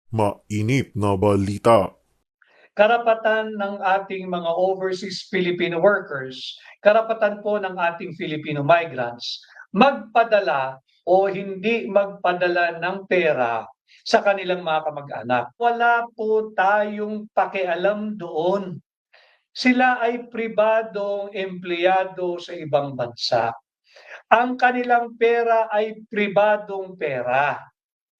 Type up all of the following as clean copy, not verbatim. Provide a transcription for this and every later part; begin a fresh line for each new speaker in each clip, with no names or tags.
Mainit na balita.
Karapatan ng ating mga overseas Filipino workers, karapatan po ng ating Filipino migrants, magpadala o hindi magpadala ng pera sa kanilang mga kamag-anak. Wala po tayong pakialam doon. Sila ay pribadong empleyado sa ibang bansa. Ang kanilang pera ay pribadong pera.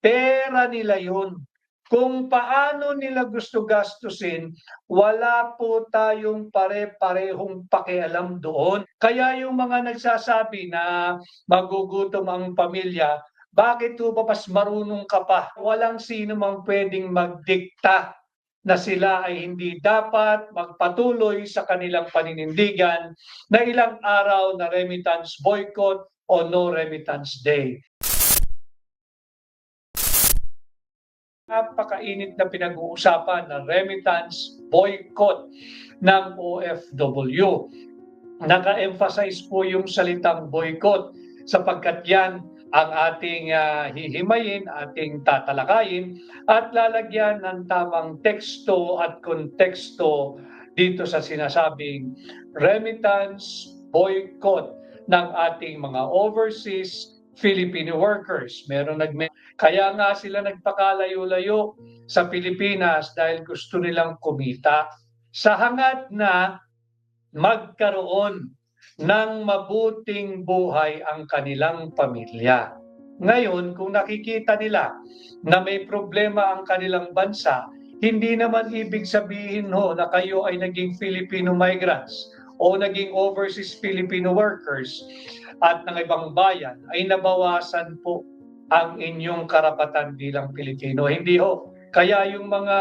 Pera nila yun. Kung paano nila gusto gastusin, wala po tayong pare-parehong pakialam doon. Kaya yung mga nagsasabi na magugutom ang pamilya, bakit po ba mas marunong ka pa? Walang sino mang pwedeng magdikta na sila ay hindi dapat magpatuloy sa kanilang paninindigan na ilang araw na remittance boycott o no remittance day. Napakainit na pinag-uusapan ng remittance boycott ng OFW. Naka-emphasize po yung salitang boycott sapagkat yan ang ating hihimayin, ating tatalakayin at lalagyan ng tamang teksto at konteksto dito sa sinasabing remittance boycott ng ating mga overseas Filipino workers. Kaya nga sila nagpakalayo-layo sa Pilipinas dahil gusto nilang kumita sa hangad na magkaroon ng mabuting buhay ang kanilang pamilya. Ngayon, kung nakikita nila na may problema ang kanilang bansa, hindi naman ibig sabihin na kayo ay naging Filipino migrants o naging overseas Filipino workers at ng ibang bayan ay nabawasan po ang inyong karapatan bilang Pilipino. Hindi ho. Kaya yung mga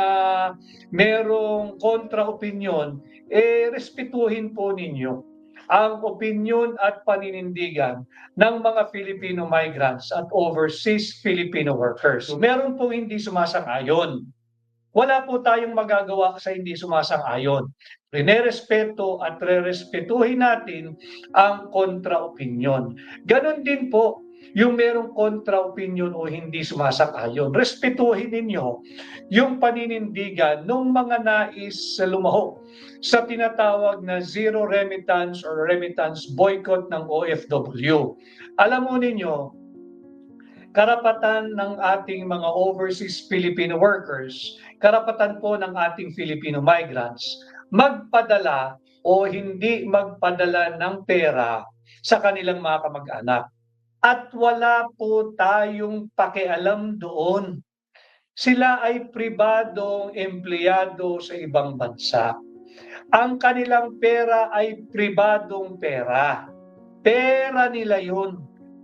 merong kontra-opinyon, respetuhin po ninyo ang opinyon at paninindigan ng mga Filipino migrants at overseas Filipino workers. Meron pong hindi sumasang-ayon. Wala po tayong magagawa sa hindi sumasang-ayon. Rinerespeto at rerespetuhin natin ang kontra-opinyon. Ganon din po yung merong kontra-opinyon o hindi sumasang-ayon. Respetuhin ninyo yung paninindigan ng mga nais lumaho sa tinatawag na zero remittance or remittance boycott ng OFW. Alam mo ninyo, karapatan ng ating mga overseas Filipino workers, karapatan po ng ating Filipino migrants, magpadala o hindi magpadala ng pera sa kanilang mga kamag-anak. At wala po tayong pakialam doon. Sila ay pribadong empleyado sa ibang bansa. Ang kanilang pera ay pribadong pera. Pera nila yun.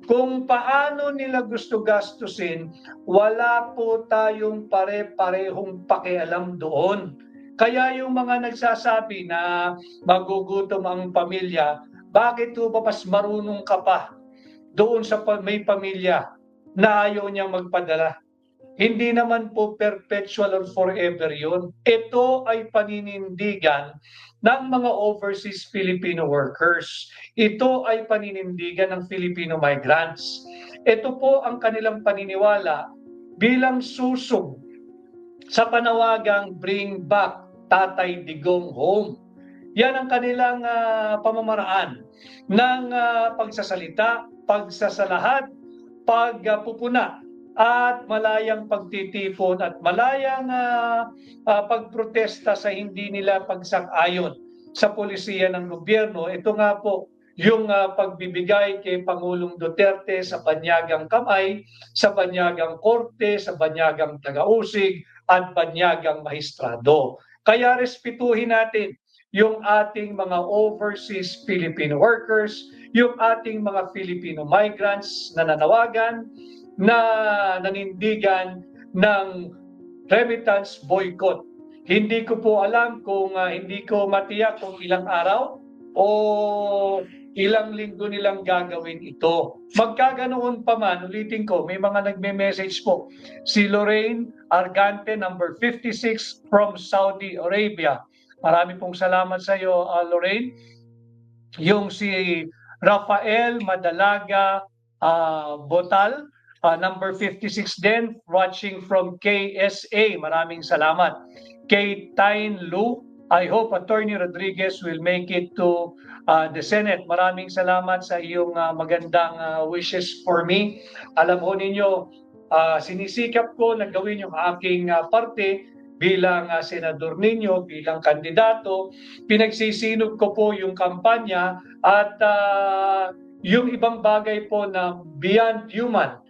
Kung paano nila gusto gastusin, wala po tayong pare-parehong pakialam doon. Kaya yung mga nagsasabi na magugutom ang pamilya, bakit po ba mas marunong ka pa doon sa may pamilya na ayaw niyang magpadala? Hindi naman po perpetual or forever yun. Ito ay paninindigan ng mga overseas Filipino workers. Ito ay paninindigan ng Filipino migrants. Ito po ang kanilang paniniwala bilang susog sa panawagang Bring Back Tatay Digong Home. Yan ang kanilang pamamaraan ng pagsasalita, pagsasalahat, pagpupuna at malayang pagtitipon at malayang pagprotesta sa hindi nila pagsang-ayon sa polisiya ng gobyerno. Ito nga po yung pagbibigay kay Pangulong Duterte sa banyagang kamay, sa banyagang korte, sa banyagang tagausig at banyagang mahistrado. Kaya respetuhin natin yung ating mga overseas Filipino workers, yung ating mga Filipino migrants na nanawagan, na nanindigan ng remittance boycott. Hindi ko po alam kung hindi ko matiyak kung ilang araw o ilang linggo nilang gagawin ito. Magkaganoon pa man, ulitin ko, may mga nagme-message po. Si Lorraine Argante, number 56 from Saudi Arabia. Marami pong salamat sa iyo, Lorraine. Yung si Rafael Madalaga Botal, Number 56 din, watching from KSA. Maraming salamat. Kay Tain Lu, I hope Attorney Rodriguez will make it to the Senate. Maraming salamat sa iyong magandang wishes for me. Alam ho ninyo, sinisikap ko na gawin yung aking parte bilang senador ninyo, bilang kandidato. Pinagsisinog ko po yung kampanya at yung ibang bagay po na beyond human,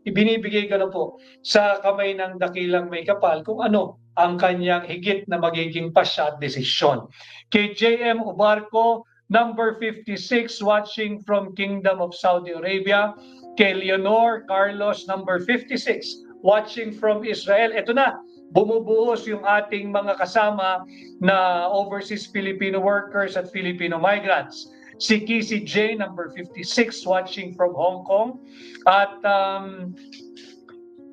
ibinibigay ko na po sa kamay ng dakilang may kapal kung ano ang kanyang higit na magiging pasya at desisyon. Kay JM Ubarco, number 56, watching from Kingdom of Saudi Arabia. Kay Leonor Carlos, number 56, watching from Israel. Ito na, bumubuhos yung ating mga kasama na overseas Filipino workers at Filipino migrants. Si Kisi J, number 56, watching from Hong Kong. At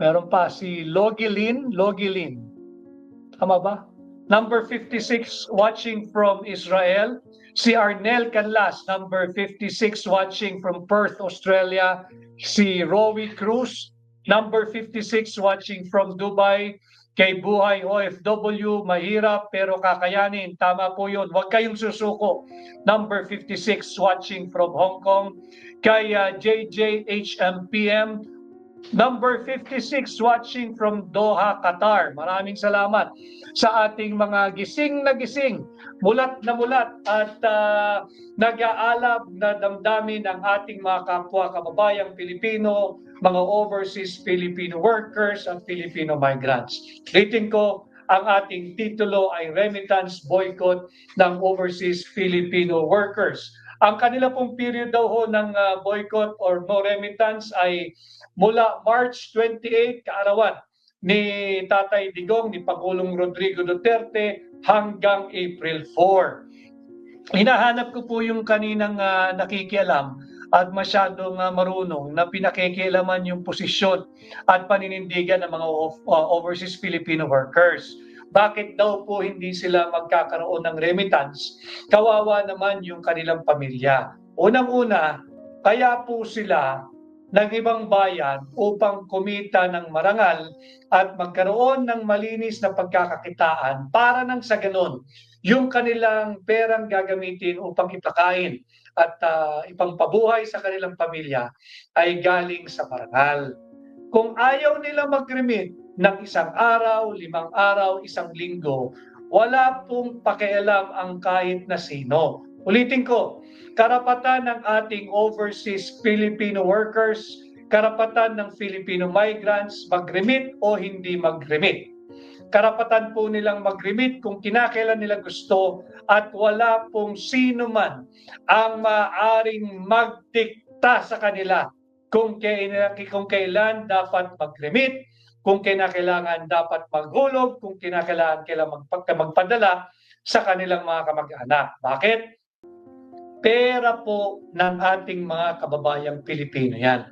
meron pa si Logilin. Tama ba? Number 56, watching from Israel. Si Arnel Canlas, number 56, watching from Perth, Australia. Si Rowie Cruz, number 56, watching from Dubai. Kay Buhay OFW, mahirap pero kakayanin. Tama po yun. Huwag kayong susuko. Number 56, watching from Hong Kong. Kay JJHMPM, number 56, watching from Doha, Qatar. Maraming salamat sa ating mga gising na gising, mulat na mulat at nag-aalab na damdamin ng ating mga kapwa kababayang Pilipino, mga overseas Filipino workers at Filipino migrants. Rating ko, ang ating titulo ay Remittance Boycott ng Overseas Filipino Workers. Ang kanila pong period daw ho ng boycott or no remittance ay mula March 28, kaarawan ni Tatay Digong, ni Pangulong Rodrigo Duterte hanggang April 4. Hinahanap ko po yung kaninang nakikialam at masyadong marunong na pinakikialaman yung posisyon at paninindigan ng mga overseas Filipino workers. Bakit daw po hindi sila magkakaroon ng remittance? Kawawa naman yung kanilang pamilya. Unang-una, kaya po sila ng ibang bayan upang kumita ng marangal at magkaroon ng malinis na pagkakakitaan para nang sa ganon, yung kanilang perang gagamitin upang ipakain at ipangpabuhay sa kanilang pamilya ay galing sa marangal. Kung ayaw nila mag-remit ng 1 araw, 5 araw, 1 linggo, wala pong pakialam ang kahit na sino. Ulitin ko, karapatan ng ating overseas Filipino workers, karapatan ng Filipino migrants mag-remit o hindi mag-remit. Karapatan po nilang mag-remit kung kinakailan nila gusto at wala pong sino man ang maaaring magdikta sa kanila kung kailan dapat mag-remit, kung kinakailangan dapat maghulog, kung kinakailangan magpadala sa kanilang mga kamag-anak. Bakit? Pera po ng ating mga kababayang Pilipino yan.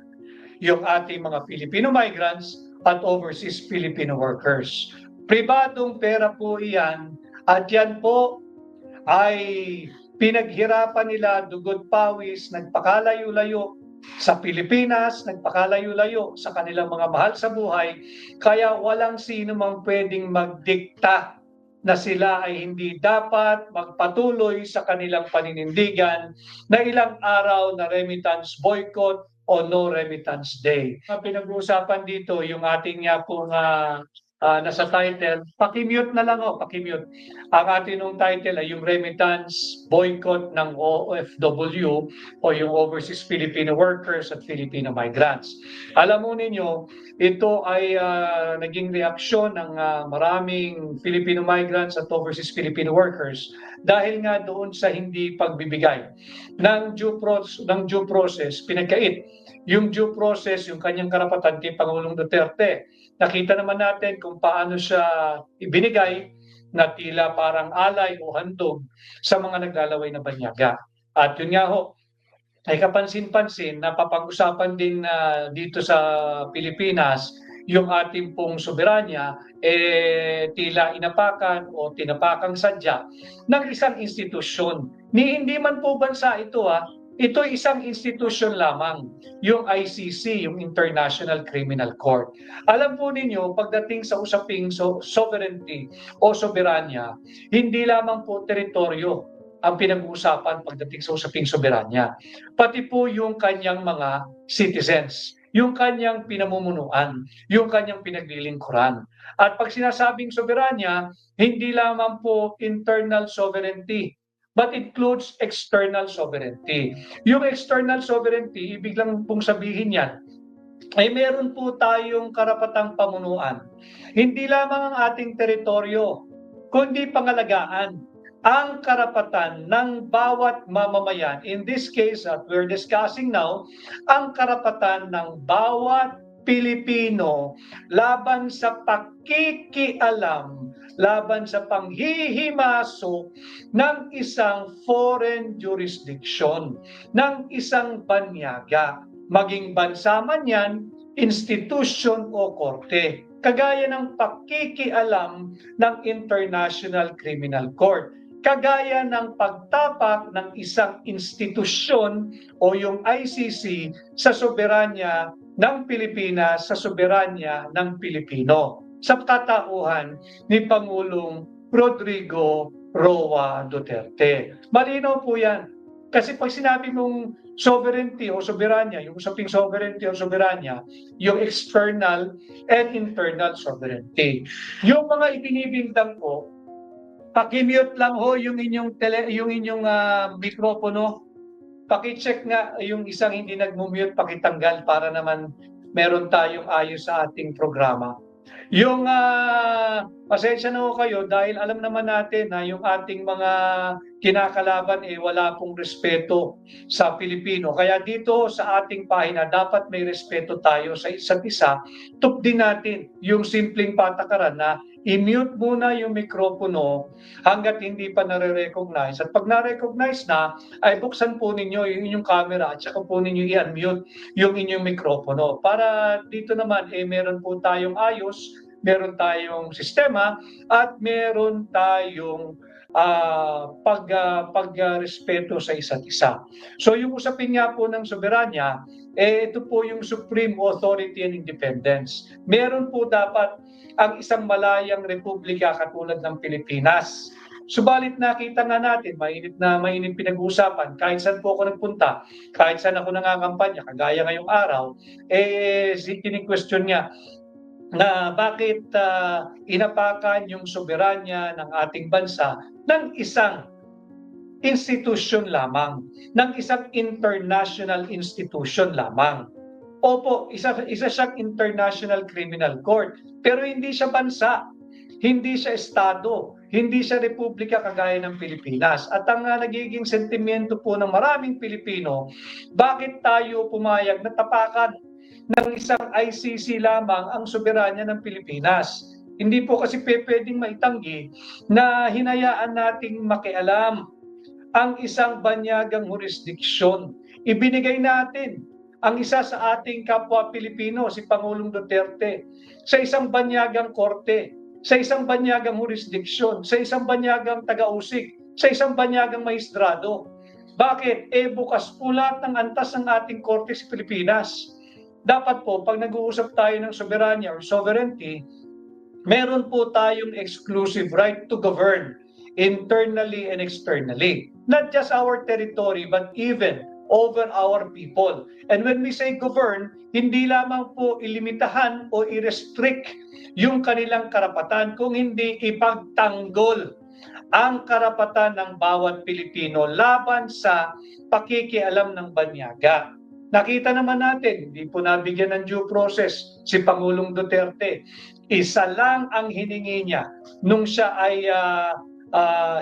Yung ating mga Filipino migrants at overseas Filipino workers. Pribadong pera po iyan at yan po ay pinaghirapan nila, dugod pawis, nagpakalayo-layo sa Pilipinas, nagpakalayo-layo sa kanilang mga mahal sa buhay, kaya walang sino mang pwedeng magdikta na sila ay hindi dapat magpatuloy sa kanilang paninindigan na ilang araw na remittance boycott o no remittance day. Pinag-uusapan dito yung ating pong nasa title, pakimute na lang pakimute. Ang ating title ay yung Remittance Boycott ng OFW o yung Overseas Filipino Workers at Filipino Migrants. Alam mo ninyo, ito ay naging reaksyon ng maraming Filipino migrants at overseas Filipino workers dahil nga doon sa hindi pagbibigay ng due process, pinagkait yung due process, yung kanyang karapatan kay Pangulong Duterte. Nakita naman natin kung paano siya ibinigay na tila parang alay o handog sa mga naglalaway na banyaga. At yun nga ho, ay kapansin-pansin na papag-usapan din dito sa Pilipinas yung ating pong soberanya tila inapakan o tinapakang sadya ng isang institusyon. Hindi man po bansa ito ito isang institusyon lamang, yung ICC, yung International Criminal Court. Alam po ninyo, pagdating sa usaping sovereignty o soberanya, hindi lamang po teritoryo ang pinag-uusapan pagdating sa usaping soberanya, pati po yung kanyang mga citizens, yung kanyang pinamumunuan, yung kanyang pinaglilingkuran. At pag sinasabing soberanya, hindi lamang po internal sovereignty, but includes external sovereignty. Yung external sovereignty, ibig lang pong sabihin yan, ay meron po tayong karapatang pamunuan. Hindi lamang ang ating teritoryo, kundi pangalagaan ang karapatan ng bawat mamamayan. In this case that we're discussing now, ang karapatan ng bawat Pilipino laban sa pakikialam, laban sa panghihimasok ng isang foreign jurisdiction, ng isang banyaga, maging bansa man yan, institusyon o korte, kagaya ng pakikialam ng International Criminal Court, kagaya ng pagtapak ng isang institusyon o yung ICC sa soberanya ng Pilipinas, sa soberanya ng Pilipino, sa katauhan ni Pangulong Rodrigo Roa Duterte. Malinaw po yan. Kasi pag sinabi mong sovereignty o soberanya, yung usaping sovereignty o soberanya, yung external and internal sovereignty. Yung mga ibinibintang ko, paki-mute lang ho yung inyong mikropono. Paki-check nga yung isang hindi nag-mute, pakitanggal para naman meron tayong ayos sa ating programa. Yung pasensya na ho kayo dahil alam naman natin na yung ating mga kinakalaban wala pong respeto sa Pilipino. Kaya dito sa ating pahina dapat may respeto tayo sa isa't isa. Tupdin natin yung simpleng patakaran na i-mute muna yung mikropono hanggat hindi pa nare-recognize. At pag na-recognize na, ay buksan po ninyo yung inyong camera at saka po ninyo i-unmute yung inyong mikropono. Para dito naman, meron po tayong ayos, meron tayong sistema, at meron tayong pagrespeto sa isa't isa. So yung usapin nga po ng soberanya, ito po yung supreme authority and independence. Meron po dapat ang isang malayang republika katulad ng Pilipinas. Subalit nakita nga natin, mainit pinag-uusapan, kahit saan po ako nagpunta, kahit saan ako nangangampanya, kagaya ngayong araw, tini-question niya na bakit inapakan yung soberanya ng ating bansa ng isang institusyon lamang, ng isang international institution lamang. Opo, isa siyang International Criminal Court, pero hindi siya bansa, hindi siya estado, hindi siya republika kagaya ng Pilipinas. At ang nagiging sentimiento po ng maraming Pilipino, bakit tayo pumayag na tapakan ng isang ICC lamang ang soberanya ng Pilipinas? Hindi po kasi pwedeng maitanggi na hinayaan nating makialam ang isang banyagang jurisdiksyon. Ibinigay natin ang isa sa ating kapwa Pilipino, si Pangulong Duterte, sa isang banyagang korte, sa isang banyagang jurisdiksyon, sa isang banyagang taga-usig, sa isang banyagang maestrado. Bakit? Bukas po lahat ng antas ng ating korte sa Pilipinas. Dapat po, pag nag-uusap tayo ng soberanya or sovereignty, meron po tayong exclusive right to govern internally and externally. Not just our territory, but even over our people. And when we say govern, hindi lamang po ilimitahan o i-restrict yung kanilang karapatan, kung hindi ipagtanggol ang karapatan ng bawat Pilipino laban sa pakikialam ng banyaga. Nakita naman natin, hindi po nabigyan ng due process si Pangulong Duterte. Isa lang ang hiningi niya nung siya ay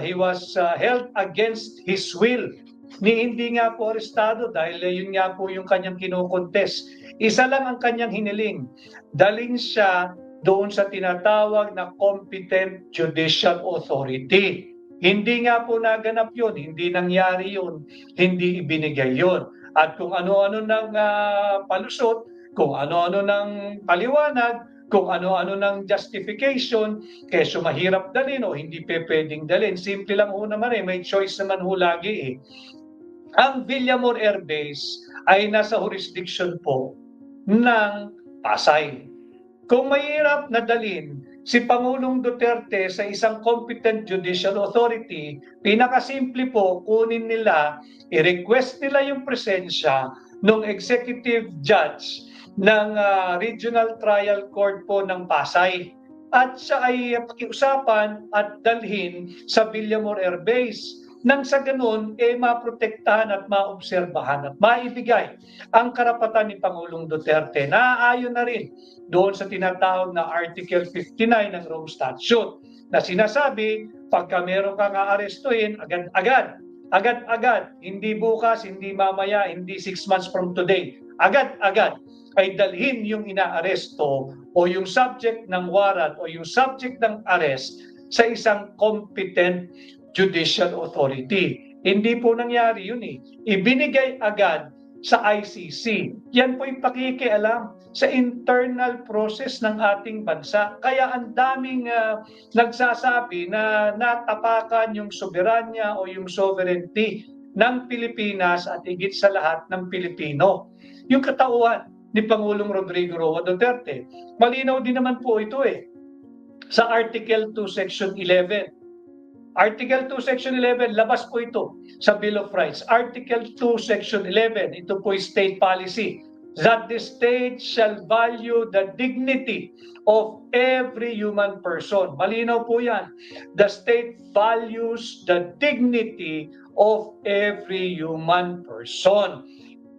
he was held against his will. Hindi nga po arestado dahil yun nga po yung kanyang kinukontes. Isa lang ang kanyang hiniling. Dalhin siya doon sa tinatawag na competent judicial authority. Hindi nga po naganap yun, hindi nangyari yun, hindi ibinigay yun. At kung ano-ano ng palusot, kung ano-ano ng paliwanag, kung ano-ano ng justification, keso mahirap dalhin o hindi pwedeng dalhin. Simple lang ho naman may choice naman ho lagi Ang Villamor Air Base ay nasa jurisdiction po ng Pasay. Kung mahirap na dalhin si Pangulong Duterte sa isang competent judicial authority, pinakasimple po, kunin nila, i-request nila yung presensya ng executive judge ng Regional Trial Court po ng Pasay. At siya ay pakiusapan at dalhin sa Villamor Air Base. Nang sa ganun, maprotektahan at maobserbahan at maibigay ang karapatan ni Pangulong Duterte na ayon na rin doon sa tinatawag na Article 59 ng Rome Statute na sinasabi, pagka meron kang aarestuhin, agad-agad, hindi bukas, hindi mamaya, hindi 6 months from today, agad-agad ay dalhin yung inaaresto o yung subject ng warrant o yung subject ng arrest sa isang competent judicial authority. Hindi po nangyari yun eh. Ibinigay agad sa ICC. Yan po yung pakikialam sa internal process ng ating bansa. Kaya ang daming nagsasabi na natapakan yung soberanya o yung sovereignty ng Pilipinas at higit sa lahat ng Pilipino. Yung katauhan ni Pangulong Rodrigo Roa Duterte. Malinaw din naman po ito eh. Sa Article 2, Section 11. Article 2, Section 11, labas po ito sa Bill of Rights. Article 2, Section 11, ito po is state policy, that the state shall value the dignity of every human person. Malinaw po yan. The state values the dignity of every human person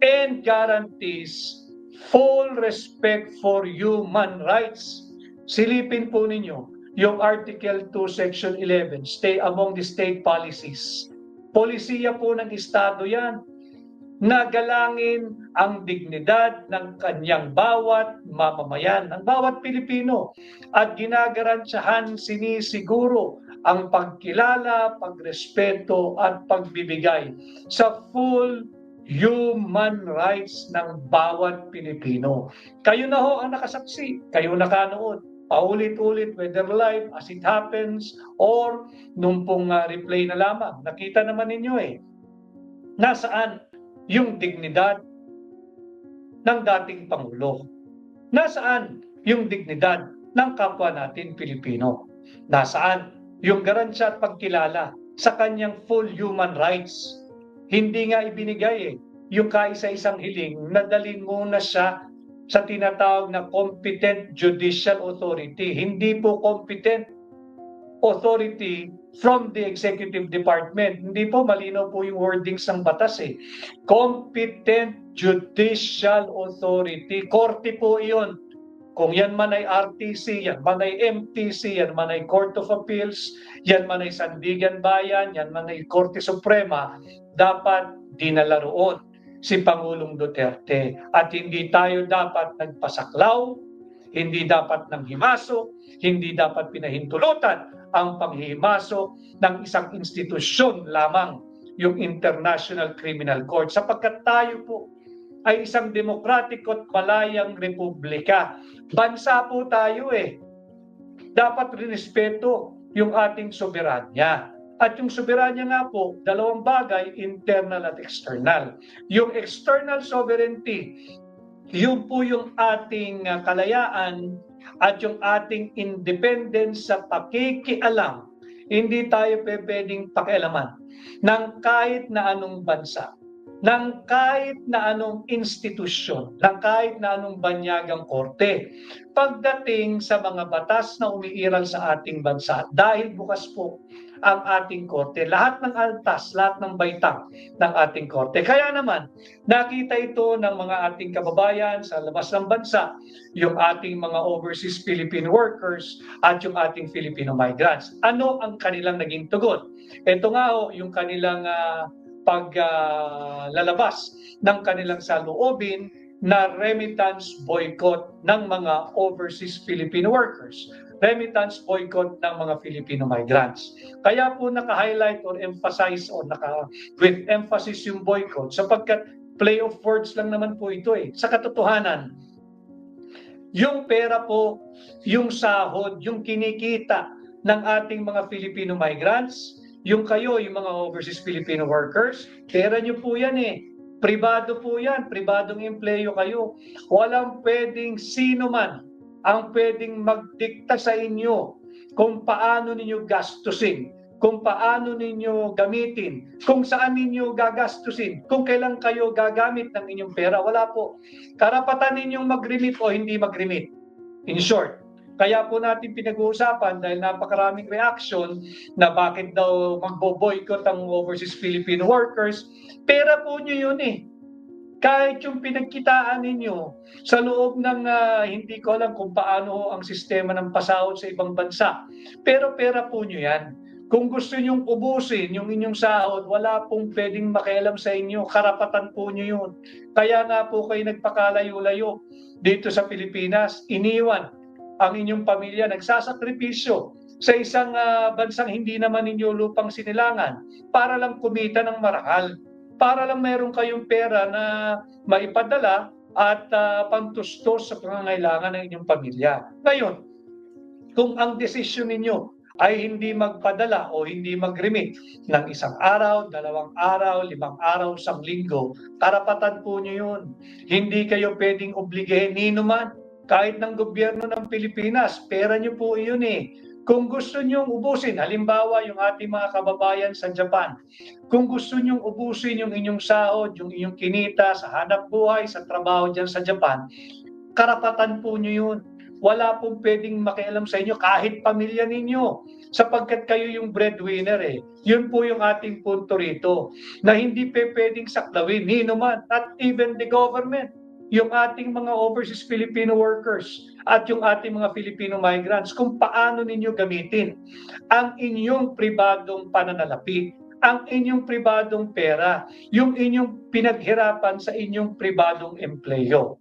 and guarantees full respect for human rights. Silipin po ninyo yung Article 2, Section 11, stay among the state policies. Polisiya po ng Estado yan, na galangin ang dignidad ng kanyang bawat mamamayan, ng bawat Pilipino, at ginagarantiyahan sinisiguro ang pagkilala, pagrespeto, at pagbibigay sa full human rights ng bawat Pilipino. Kayo na ho ang nakasaksi, kayo nakanood. Paulit-ulit, whether live, as it happens, or nung pong replay na lamang. Nakita naman ninyo nasaan yung dignidad ng dating Pangulo? Nasaan yung dignidad ng kapwa natin Pilipino? Nasaan yung garansya at pagkilala sa kanyang full human rights? Hindi nga ibinigay yung kaisa-isang hiling na dalhin muna siya sa tinatawag na competent judicial authority. Hindi po competent authority from the executive department. Hindi po malinaw po yung wordings ng batas Competent judicial authority. Korte po iyon. Kung yan man ay RTC, yan man ay MTC, yan man ay Court of Appeals, yan man ay Sandigan Bayan, yan man ay Korte Suprema, dapat dinala roon si Pangulong Duterte. At hindi tayo dapat nagpasaklaw, hindi dapat nanghimasok, hindi dapat pinahintulutan ang panghimasok ng isang institusyon lamang, yung International Criminal Court. Sapagkat tayo po ay isang demokratik at malayang republika. Bansa po tayo Dapat rinespeto yung ating soberanya. At yung soberanya nga po, dalawang bagay, internal at external. Yung external sovereignty, yun po yung ating kalayaan at yung ating independence sa pakikialam. Hindi tayo pwedeng pakialaman ng kahit na anong bansa, ng kahit na anong institusyon, ng kahit na anong banyagang korte. Pagdating sa mga batas na umiiral sa ating bansa, dahil bukas po ang ating korte, lahat ng altas, lahat ng baitang ng ating korte. Kaya naman, nakita ito ng mga ating kababayan sa labas ng bansa, yung ating mga overseas Philippine workers at yung ating Filipino migrants. Ano ang kanilang naging tugon? Ito nga yung kanilang paglalabas ng kanilang saloobin na remittance boycott ng mga overseas Filipino workers, remittance boycott ng mga Filipino migrants. Kaya po naka-highlight or emphasize or with emphasis yung boycott sapagkat play of words lang naman po ito Sa katotohanan, yung pera po, yung sahod, yung kinikita ng ating mga Filipino migrants, yung kayo, yung mga overseas Filipino workers, pera nyo po yan eh. Pribado po yan, pribadong empleyo kayo. Walang pwedeng sino man ang pwedeng magdikta sa inyo kung paano ninyo gastusin, kung paano ninyo gamitin, kung saan ninyo gagastusin, kung kailan kayo gagamit ng inyong pera. Wala po. Karapatan ninyong mag-remit o hindi mag-remit. In short, kaya po natin pinag-uusapan dahil napakaraming reaction na bakit daw magbo-boycott ang overseas Filipino workers. Pera po nyo yun eh. Kahit yung pinagkitaan ninyo sa loob ng hindi ko alam kung paano ang sistema ng pasahod sa ibang bansa. Pero pera po nyo yan. Kung gusto nyong ubusin yung inyong sahod, wala pong pwedeng makialam sa inyo. Karapatan po nyo yun. Kaya nga po kayo nagpakalayo-layo dito sa Pilipinas. Iniwan ang inyong pamilya, nagsasakripisyo sa isang bansang hindi naman ninyo lupang sinilangan para lang kumita ng marangal, para lang meron kayong pera na maipadala at pantustos sa pangangailangan ng inyong pamilya. Ngayon, kung ang desisyon ninyo ay hindi magpadala o hindi mag-remit ng 1 araw, 2 araw, 5 araw, 1 linggo, karapatan po nyo yun. Hindi kayo pwedeng obligahin nino man. Kahit ng gobyerno ng Pilipinas, pera nyo po yun eh. Kung gusto nyong ubusin, halimbawa yung ating mga kababayan sa Japan, kung gusto nyong ubusin yung inyong sahod, yung inyong kinita sa hanap buhay, sa trabaho dyan sa Japan, karapatan po nyo yun. Wala pong pwedeng makialam sa inyo kahit pamilya ninyo sapagkat kayo yung breadwinner eh. Yun po yung ating punto rito na hindi pwedeng saklawin, nino man, not even the government, yung ating mga overseas Filipino workers at yung ating mga Filipino migrants kung paano ninyo gamitin ang inyong pribadong pananalapi, ang inyong pribadong pera, yung inyong pinaghirapan sa inyong pribadong empleyo.